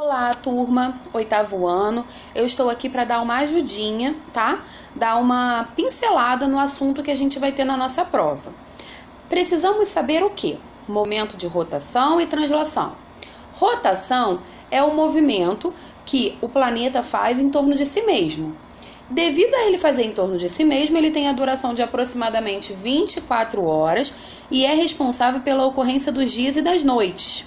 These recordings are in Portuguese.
Olá, turma, 8º ano. Eu estou aqui para dar uma ajudinha, tá? Dar uma pincelada no assunto que a gente vai ter na nossa prova. Precisamos saber o quê? Movimento de rotação e translação. Rotação é o movimento que o planeta faz em torno de si mesmo. Devido a ele fazer em torno de si mesmo, ele tem a duração de aproximadamente 24 horas e é responsável pela ocorrência dos dias e das noites.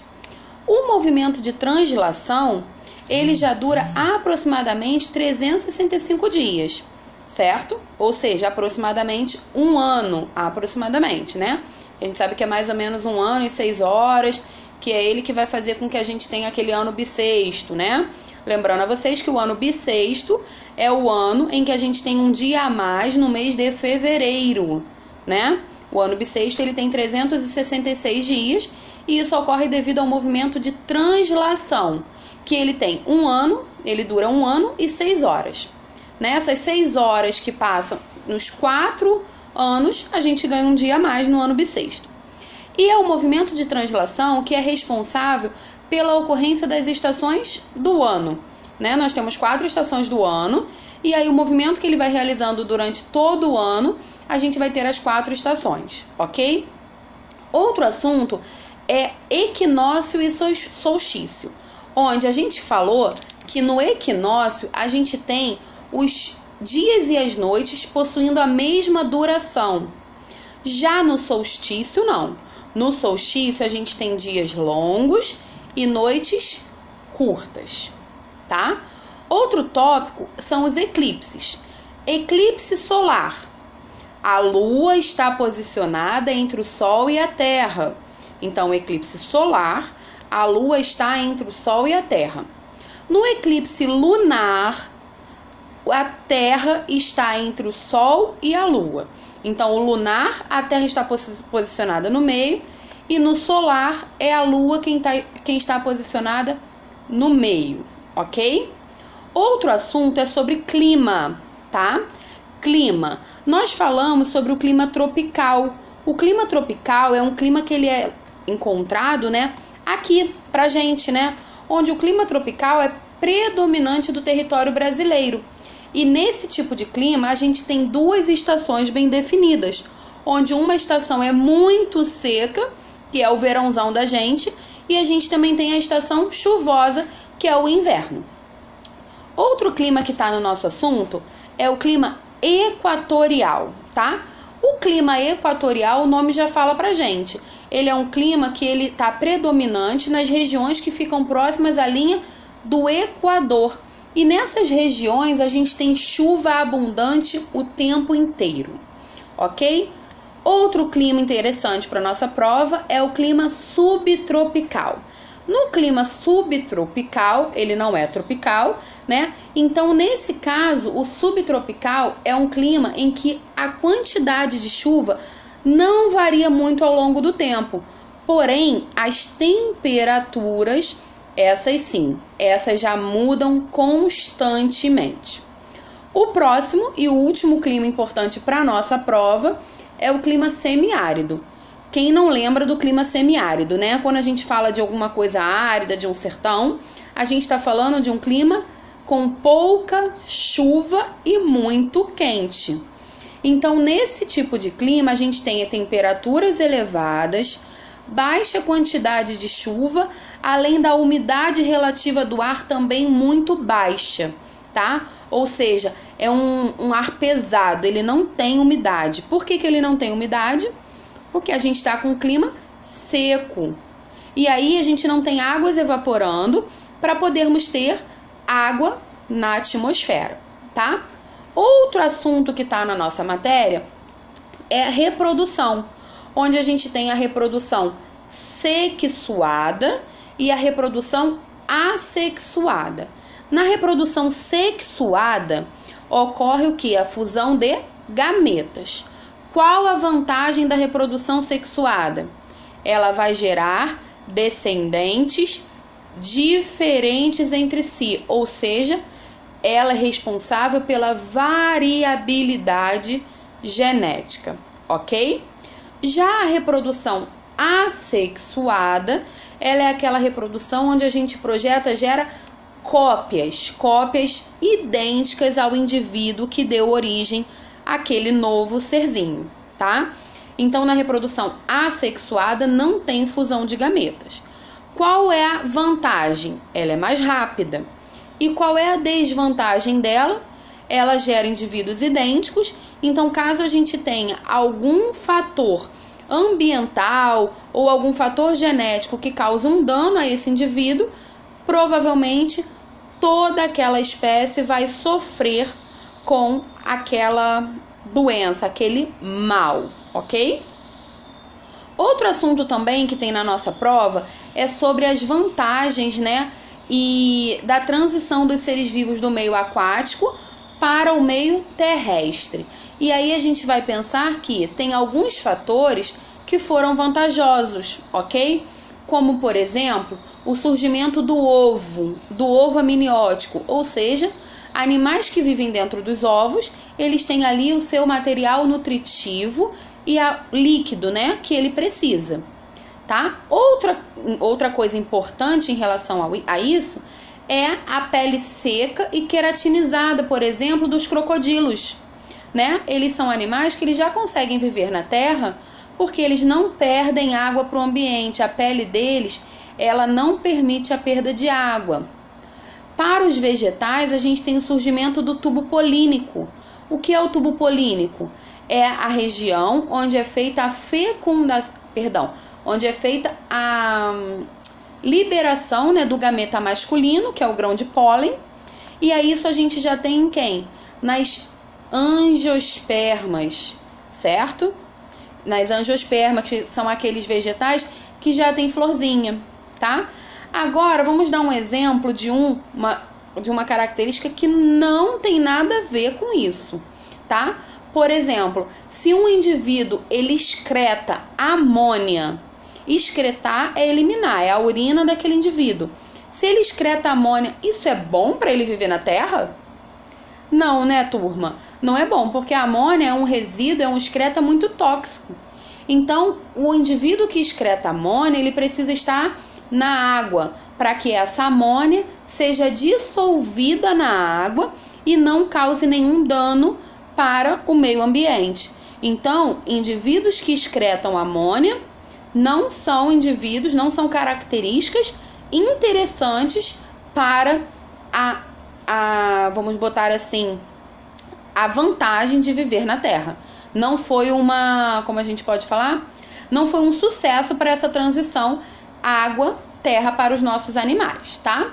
O movimento de translação, ele já dura aproximadamente 365 dias, certo? Ou seja, aproximadamente um ano, né? A gente sabe que é mais ou menos 1 ano e 6 horas, que é ele que vai fazer com que a gente tenha aquele ano bissexto, né? Lembrando a vocês que o ano bissexto é o ano em que a gente tem um dia a mais no mês de fevereiro, né? O ano bissexto ele tem 366 dias e isso ocorre devido ao movimento de translação, que ele tem ele dura 1 ano e 6 horas. Nessas 6 horas que passam nos 4 anos, a gente ganha um dia a mais no ano bissexto. E é o movimento de translação que é responsável pela ocorrência das estações do ano, né? Nós temos 4 estações do ano, e aí o movimento que ele vai realizando durante todo o ano, a gente vai ter as 4 estações, ok? Outro assunto é equinócio e solstício, onde a gente falou que no equinócio a gente tem os dias e as noites possuindo a mesma duração. Já no solstício, não. No solstício a gente tem dias longos e noites curtas, tá? Outro tópico são os eclipses. Eclipse solar. A Lua está posicionada entre o Sol e a Terra. Então, eclipse solar, a Lua está entre o Sol e a Terra. No eclipse lunar, a Terra está entre o Sol e a Lua. Então, o lunar, a Terra está posicionada no meio, e no solar é a Lua quem está posicionada no meio, ok? Outro assunto é sobre clima, tá? Clima. Nós falamos sobre o clima tropical. O clima tropical é um clima que ele é encontrado, né, aqui pra gente, né? Onde o clima tropical é predominante do território brasileiro. E nesse tipo de clima, a gente tem 2 estações bem definidas, onde uma estação é muito seca, que é o verãozão da gente, e a gente também tem a estação chuvosa, que é o inverno. Outro clima que está no nosso assunto é o clima equatorial, tá? O clima equatorial, o nome já fala pra gente. Ele é um clima que ele está predominante nas regiões que ficam próximas à linha do Equador. E nessas regiões a gente tem chuva abundante o tempo inteiro, ok? Outro clima interessante para nossa prova é o clima subtropical. No clima subtropical, ele não é tropical, né? Então, nesse caso, o subtropical é um clima em que a quantidade de chuva não varia muito ao longo do tempo. Porém, as temperaturas, essas já mudam constantemente. O próximo e o último clima importante para a nossa prova é o clima semiárido. Quem não lembra do clima semiárido, né? Quando a gente fala de alguma coisa árida, de um sertão, a gente está falando de um clima com pouca chuva e muito quente. Então, nesse tipo de clima, a gente tem temperaturas elevadas, baixa quantidade de chuva, além da umidade relativa do ar também muito baixa, tá? Ou seja, é um ar pesado, ele não tem umidade. Por que ele não tem umidade? Porque a gente está com um clima seco. E aí a gente não tem águas evaporando para podermos ter água na atmosfera, tá? Outro assunto que está na nossa matéria é a reprodução, onde a gente tem a reprodução sexuada e a reprodução assexuada. Na reprodução sexuada ocorre o que? A fusão de gametas. Qual a vantagem da reprodução sexuada? Ela vai gerar descendentes diferentes entre si, ou seja, ela é responsável pela variabilidade genética, ok? Já a reprodução assexuada, ela é aquela reprodução onde a gente gera cópias idênticas ao indivíduo que deu origem àquele novo serzinho, tá? Então, na reprodução assexuada não tem fusão de gametas. Qual é a vantagem? Ela é mais rápida. E qual é a desvantagem dela? Ela gera indivíduos idênticos. Então, caso a gente tenha algum fator ambiental ou algum fator genético que cause um dano a esse indivíduo, provavelmente toda aquela espécie vai sofrer com aquela doença, aquele mal, ok? Outro assunto também que tem na nossa prova é sobre as vantagens, né, e da transição dos seres vivos do meio aquático para o meio terrestre. E aí a gente vai pensar que tem alguns fatores que foram vantajosos, ok? Como, por exemplo, o surgimento do ovo amniótico, ou seja, animais que vivem dentro dos ovos, eles têm ali o seu material nutritivo e líquido, né, que ele precisa, tá? Outra coisa importante em relação a isso é a pele seca e queratinizada, por exemplo, dos crocodilos, né? Eles são animais que eles já conseguem viver na terra porque eles não perdem água para o ambiente. A pele deles, ela não permite a perda de água. Para os vegetais, a gente tem o surgimento do tubo polínico. O que é o tubo polínico? É a região onde é feita a onde é feita a liberação, né, do gameta masculino, que é o grão de pólen. E aí isso a gente já tem em quem? Nas angiospermas, certo? Nas angiospermas, que são aqueles vegetais que já tem florzinha, tá? Agora, vamos dar um exemplo de uma característica que não tem nada a ver com isso, tá? Por exemplo, se um indivíduo ele excreta amônia, excretar é eliminar, é a urina daquele indivíduo. Se ele excreta amônia, isso é bom para ele viver na Terra? Não, né, turma? Não é bom, porque a amônia é um resíduo, é um excreta muito tóxico. Então, o indivíduo que excreta amônia, ele precisa estar na água, para que essa amônia seja dissolvida na água e não cause nenhum dano para o meio ambiente. Então, indivíduos que excretam amônia não são indivíduos, não são características interessantes para vamos botar assim, a vantagem de viver na Terra. Não foi como a gente pode falar? Não foi um sucesso para essa transição água-terra para os nossos animais, tá?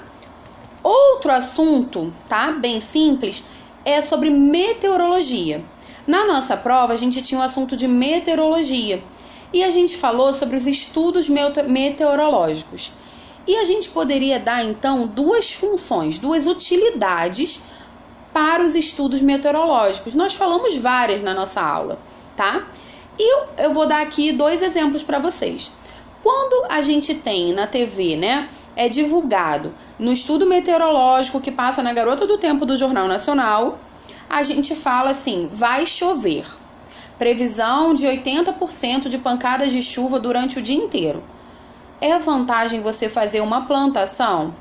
Outro assunto, tá? Bem simples, é sobre meteorologia. Na nossa prova, a gente tinha um assunto de meteorologia e a gente falou sobre os estudos meteorológicos. E a gente poderia dar, então, duas funções, duas utilidades para os estudos meteorológicos. Nós falamos várias na nossa aula, tá? E eu vou dar aqui dois exemplos para vocês. Quando a gente tem na TV, né, é divulgado no estudo meteorológico que passa na Garota do Tempo do Jornal Nacional, a gente fala assim, vai chover. Previsão de 80% de pancadas de chuva durante o dia inteiro. É vantagem você fazer uma plantação?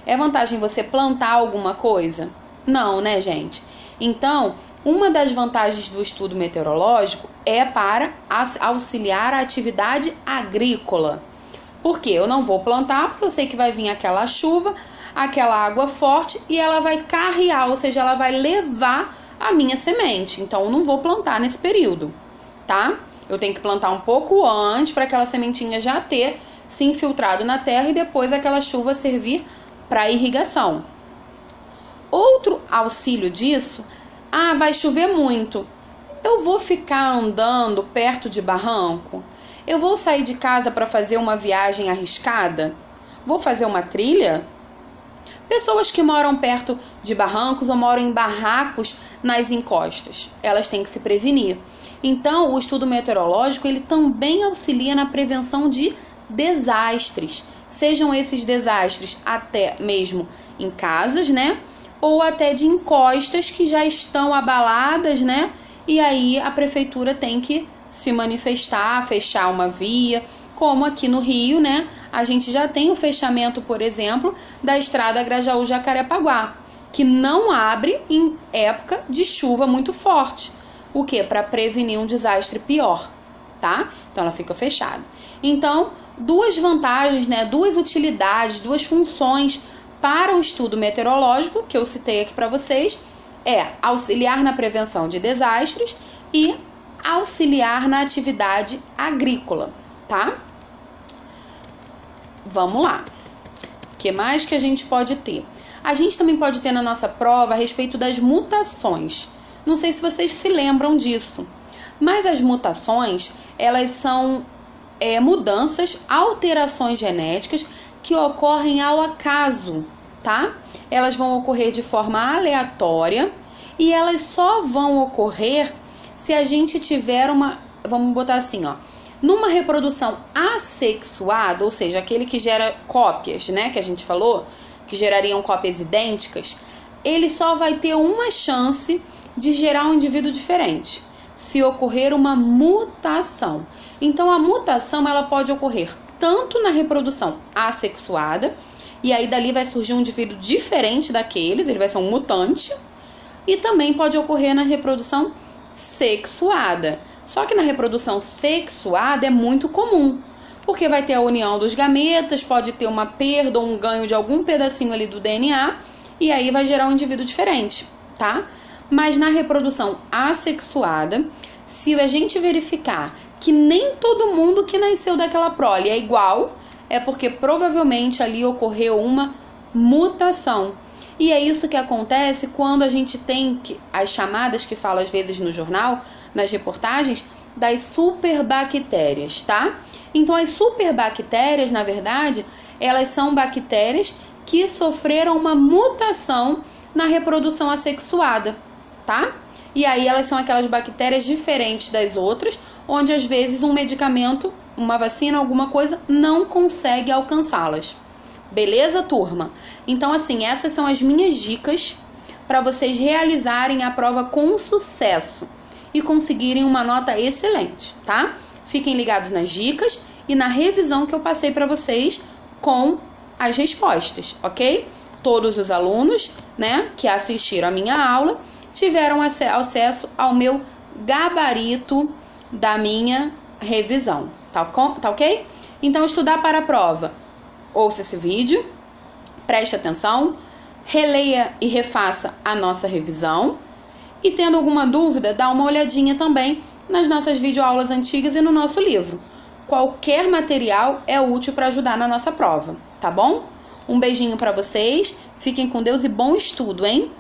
É vantagem você plantar alguma coisa? Não, né, gente? Então, uma das vantagens do estudo meteorológico é para auxiliar a atividade agrícola. Por quê? Eu não vou plantar porque eu sei que vai vir aquela chuva, aquela água forte e ela vai carrear, ou seja, ela vai levar a minha semente. Então, eu não vou plantar nesse período, tá? Eu tenho que plantar um pouco antes para aquela sementinha já ter se infiltrado na terra e depois aquela chuva servir para irrigação. Outro auxílio disso, vai chover muito. Eu vou ficar andando perto de barranco? Eu vou sair de casa para fazer uma viagem arriscada? Vou fazer uma trilha? Pessoas que moram perto de barrancos ou moram em barracos nas encostas, elas têm que se prevenir. Então, o estudo meteorológico, ele também auxilia na prevenção de desastres. Sejam esses desastres até mesmo em casas, né? Ou até de encostas que já estão abaladas, né? E aí a prefeitura tem que se manifestar, fechar uma via, como aqui no Rio, né? a gente já tem o fechamento, por exemplo, da estrada Grajaú-Jacarepaguá, que não abre em época de chuva muito forte. O quê? Para prevenir um desastre pior, tá? Então ela fica fechada. Então, duas vantagens, né? Duas utilidades, duas funções para o estudo meteorológico que eu citei aqui para vocês é auxiliar na prevenção de desastres e auxiliar na atividade agrícola, tá? Vamos lá. O que mais que a gente pode ter? A gente também pode ter na nossa prova a respeito das mutações. Não sei se vocês se lembram disso, mas as mutações, elas são mudanças, alterações genéticas que ocorrem ao acaso, tá? Elas vão ocorrer de forma aleatória e elas só vão ocorrer se a gente tiver vamos botar assim, ó, numa reprodução assexuada, ou seja, aquele que gera cópias, né, que a gente falou, que gerariam cópias idênticas, ele só vai ter uma chance de gerar um indivíduo diferente, se ocorrer uma mutação. Então, a mutação ela pode ocorrer tanto na reprodução assexuada, e aí dali vai surgir um indivíduo diferente daqueles, ele vai ser um mutante, e também pode ocorrer na reprodução sexuada. Só que na reprodução sexuada é muito comum, porque vai ter a união dos gametas, pode ter uma perda ou um ganho de algum pedacinho ali do DNA, e aí vai gerar um indivíduo diferente, tá? Mas na reprodução assexuada, se a gente verificar que nem todo mundo que nasceu daquela prole é igual, é porque provavelmente ali ocorreu uma mutação. E é isso que acontece quando a gente tem as chamadas que fala às vezes no jornal, nas reportagens, das superbactérias, tá? Então as superbactérias, na verdade, elas são bactérias que sofreram uma mutação na reprodução assexuada, tá? E aí elas são aquelas bactérias diferentes das outras, onde às vezes um medicamento, uma vacina, alguma coisa, não consegue alcançá-las. Beleza, turma? Então, assim, essas são as minhas dicas para vocês realizarem a prova com sucesso e conseguirem uma nota excelente, tá? Fiquem ligados nas dicas e na revisão que eu passei para vocês com as respostas, ok? Todos os alunos, né, que assistiram a minha aula tiveram acesso ao meu gabarito da minha revisão, tá ok? Então, estudar para a prova. Ouça esse vídeo, preste atenção, releia e refaça a nossa revisão e, tendo alguma dúvida, dá uma olhadinha também nas nossas videoaulas antigas e no nosso livro. Qualquer material é útil para ajudar na nossa prova, tá bom? Um beijinho para vocês, fiquem com Deus e bom estudo, hein?